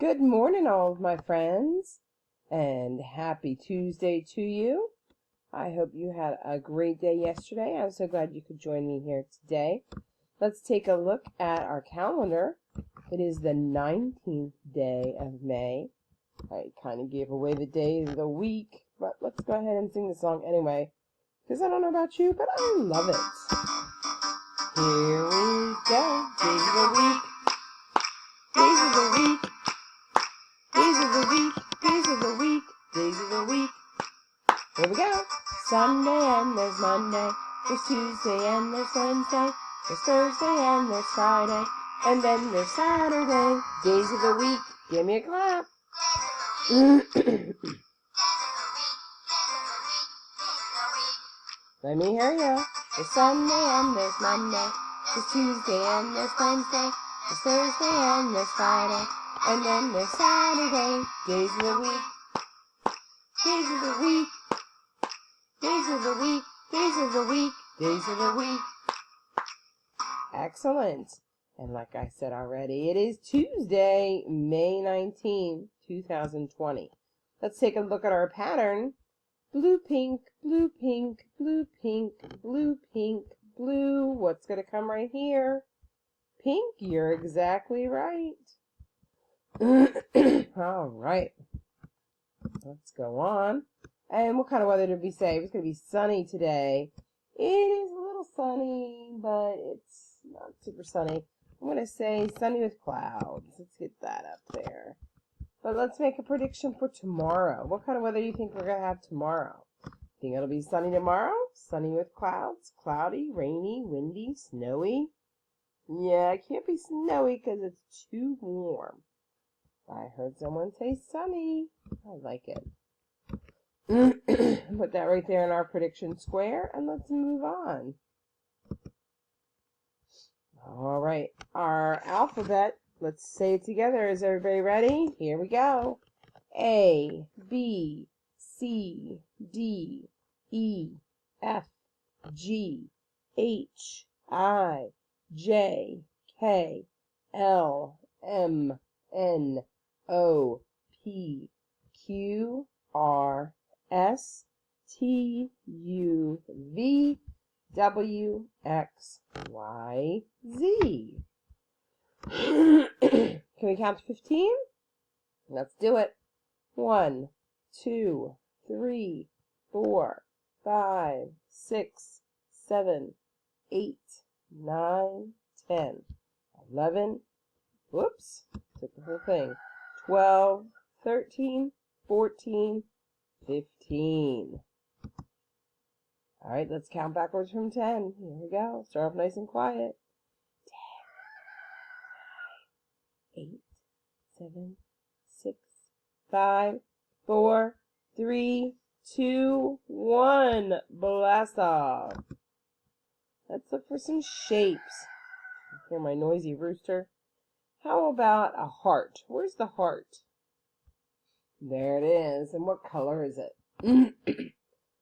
Good morning, all of my friends, and happy Tuesday to you. I hope you had a great day yesterday. I'm so glad you could join me here today. Let's take a look at our calendar. It is the 19th day of May. I kind of gave away the day of the week, but let's go ahead and sing the song anyway, because I don't know about you, but I love it. Here we go, days of the week, days of the week. Days of the week, days of the week, days of the week. Here we go. Sunday and there's Monday. There's Tuesday and there's Wednesday. There's Thursday and there's Friday. And then there's Saturday. Days of the week. Give me a clap. Let me hear you. There's Sunday and there's Monday. There's Tuesday and there's Wednesday. There's Thursday and there's Friday. And then there's Saturday, days of the week, days of the week, days of the week, days of the week, days of the week. Excellent. And like I said already, it is Tuesday, May 19, 2020. Let's take a look at our pattern. Blue, pink, blue, pink, blue, pink, blue, pink, blue. What's going to come right here? Pink, you're exactly right. All right, let's go on. And what kind of weather did we say? It's going to be sunny today. It is a little sunny, but it's not super sunny. I'm going to say sunny with clouds. Let's get that up there. But let's make a prediction for tomorrow. What kind of weather do you think we're going to have tomorrow? Think it'll be sunny tomorrow? Sunny with clouds? Cloudy, rainy, windy, snowy? Yeah, it can't be snowy because it's too warm. I heard someone say sunny. I like it. Put that right there in our prediction square, and let's move on. All right, our alphabet. Let's say it together. Is everybody ready? Here we go. A, B, C, D, E, F, G, H, I, J, K, L, M, N, O, P, Q, R, S, T, U, V, W, X, Y, Z. Can we count to 15? Let's do it. 1, 2, 3, 4, 5, 6, 7, 8, 9, 10, 11. Whoops, took the whole thing. 12, 13, 14, 15. All right, let's count backwards from 10. Here we go. Start off nice and quiet. 10, 9, 8, 7, 6, 5, 4, 3, 2, 1. Blast off. Let's look for some shapes. Hear my noisy rooster. How about a heart? Where's the heart? There it is. And what color is it? It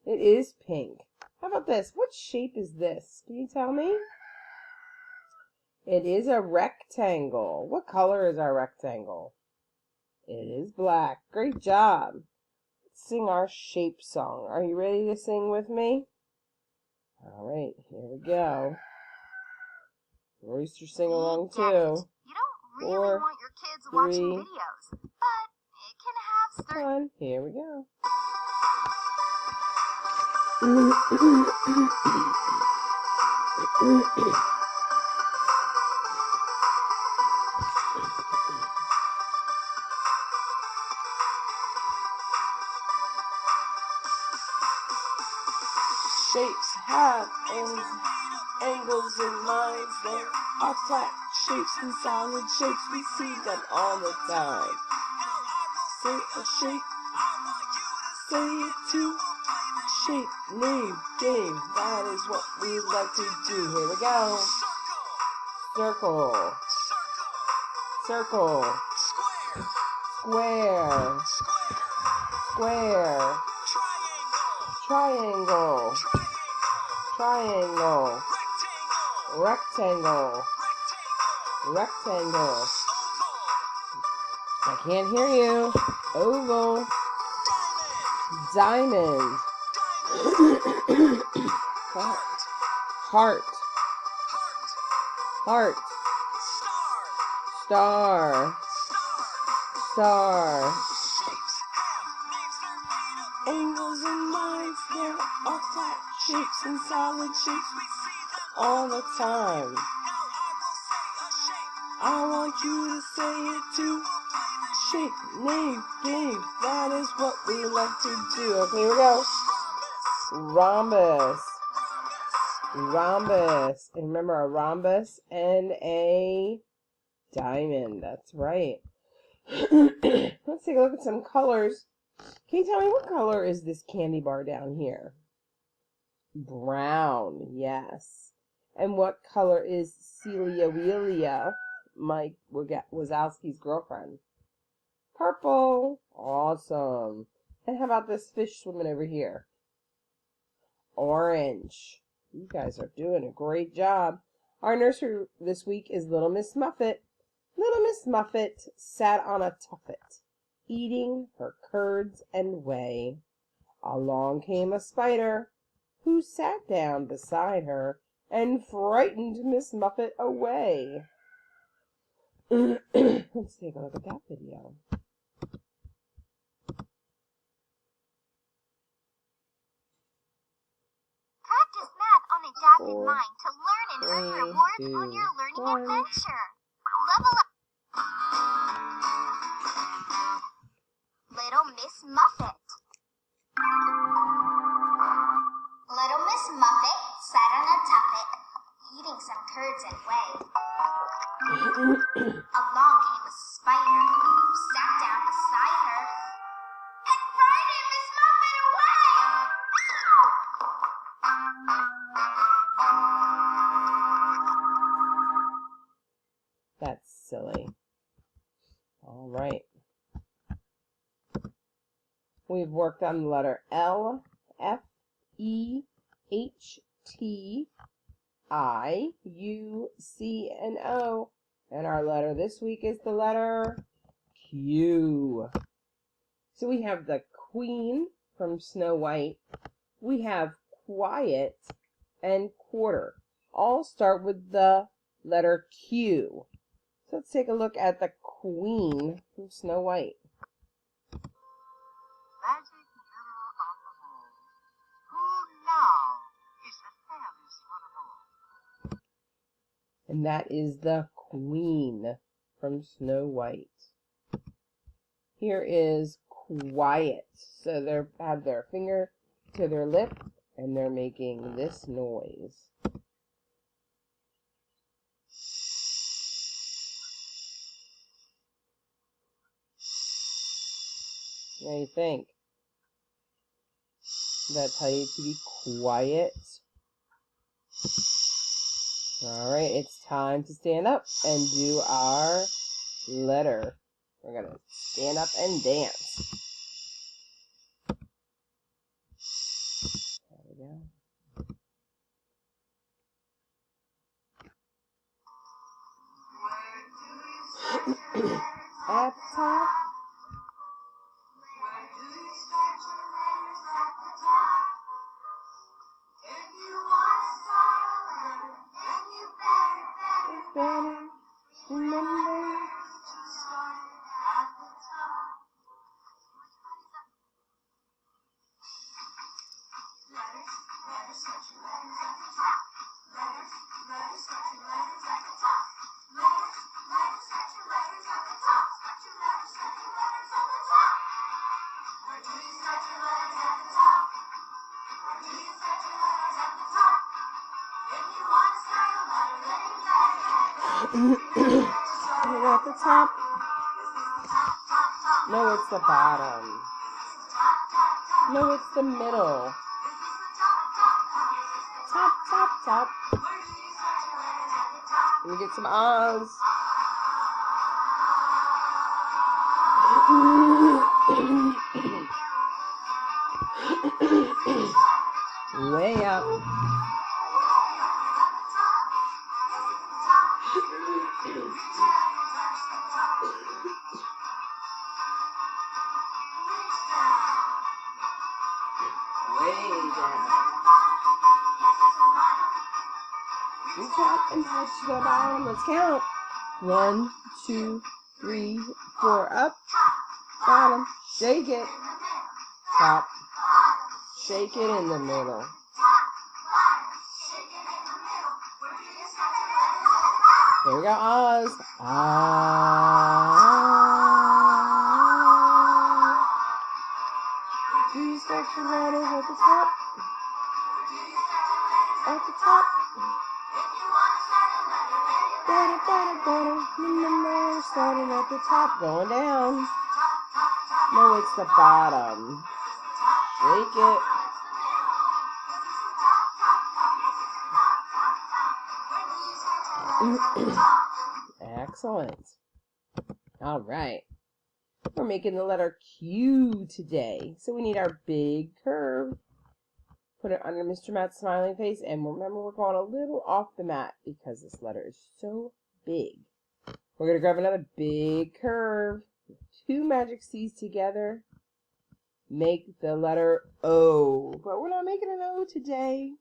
is pink. How about this? What shape is this? Can you tell me? It is a rectangle. What color is our rectangle? It is black. Great job. Let's sing our shape song. Are you ready to sing with me? All right, here we go. Rooster sing along too. You don't really want your kids watching videos, but it can have certain... Here we go. Shapes have angles and lines. There are flat shapes and solid shapes. We see them all the time. Say a shape. Say it too. Shape, name, game. That is what we like to do. Here we go. Circle. Circle. Square. Square. Triangle. Triangle. Rectangle. Rectangle. I can't hear you. Oval. Diamond. Heart. Heart. Star. Star. Angles and lines, there are flat shapes and solid shapes all the time. I want you to say it too. Shape, name, game, that is what we love to do. Okay, here we go. Rhombus. Rhombus. And remember, a rhombus and a diamond. That's right. Let's take a look at some colors. Can you tell me what color is this candy bar down here? Brown, yes. And what color is Celia Wheelia, Mike Wazowski's girlfriend? Purple. Awesome. And how about this fish swimming over here? Orange. You guys are doing a great job. Our nursery this week is Little Miss Muffet. Little Miss Muffet sat on a tuffet, eating her curds and whey. Along came a spider, who sat down beside her and frightened Miss Muffet away. Let's take a look at that video. Practice math on Adapted Mind to learn and earn rewards on your learning adventure. Level up. Little Miss Muffet. Little Miss Muffet sat on a tuffet, eating some curds and whey. Along came a spider, who sat down beside her and frightened Miss Muffet away. That's silly. All right. We've worked on the letter L, F, E, H, T, I, U, C, and O. And our letter this week is the letter Q. So we have the Queen from Snow White. We have quiet and quarter. All start with the letter Q. So let's take a look at the Queen from Snow White. Magic mirror on the wall. Who now is the fairest one of all? And that is the Queen from Snow White. Here is quiet. So they have their finger to their lip and they're making this noise. What do you think? Did I tell you to be quiet? Alright, it's time to stand up and do our letter. We're going to stand up and dance. There we go. At the top. Where do you start your letters at the top? If you want to start a letter, then you better Better remember. to start it at the top. Letters, letters, start your letters at the top. Letters, letters, start your letters at the top. Letters, letters, start your letters at the top. Start your letters, start your letters at the top. Where do you start your letters at the top? Where do you start your letters at the top? If you want to start a letter, then you better Put it at the top. No, it's the bottom. No, it's the middle. Top, top, top. Let me get some Oz. Way up. Reach up and touch the bottom. Let's count. 1, 2, 3, 4. Up, bottom. Shake it. Top. Shake it in the middle. Here we go, Oz. Ah. Do you stretch your letters at the top? At the top. Better, better, better. Remember, starting at the top, going down. No, it's the bottom. Shake it. Excellent. All right. We're making the letter Q today. So we need our big curve. Put it under Mr. Matt's smiling face. And remember, we're going a little off the mat because this letter is so big. We're going to grab another big curve. 2 magic C's together. Make the letter O. But we're not making an O today.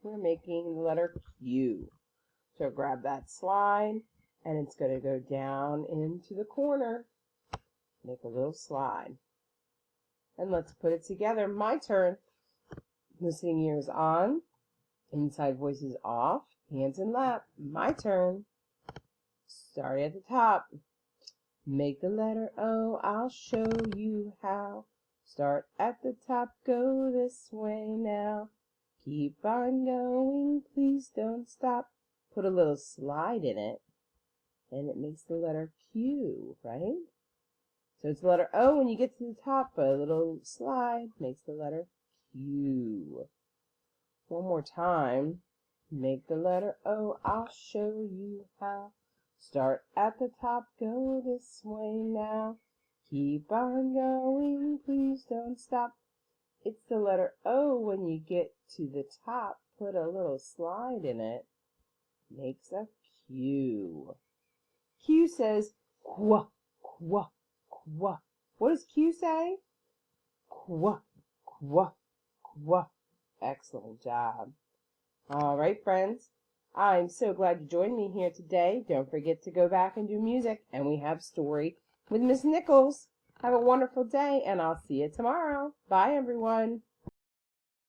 We're making the letter Q. So grab that slide, and it's going to go down into the corner. Make a little slide. And let's put it together. My turn. Listening ears on. Inside voices off. Hands in lap. My turn. Start at the top. Make the letter O. I'll show you how. Start at the top. Go this way now. Keep on going. Please don't stop. Put a little slide in it, and it makes the letter Q, right? So it's the letter O when you get to the top, but a little slide makes the letter Q. One more time. Make the letter O. I'll show you how. Start at the top, go this way now. Keep on going, please don't stop. It's the letter O when you get to the top. Put a little slide in it. Makes a Q. Q says qua, qua, qua. What does Q say? Qua, qua, qua. Excellent job. All right, friends. I'm so glad you joined me here today. Don't forget to go back and do music. And we have story with Miss Nichols. Have a wonderful day, and I'll see you tomorrow. Bye, everyone.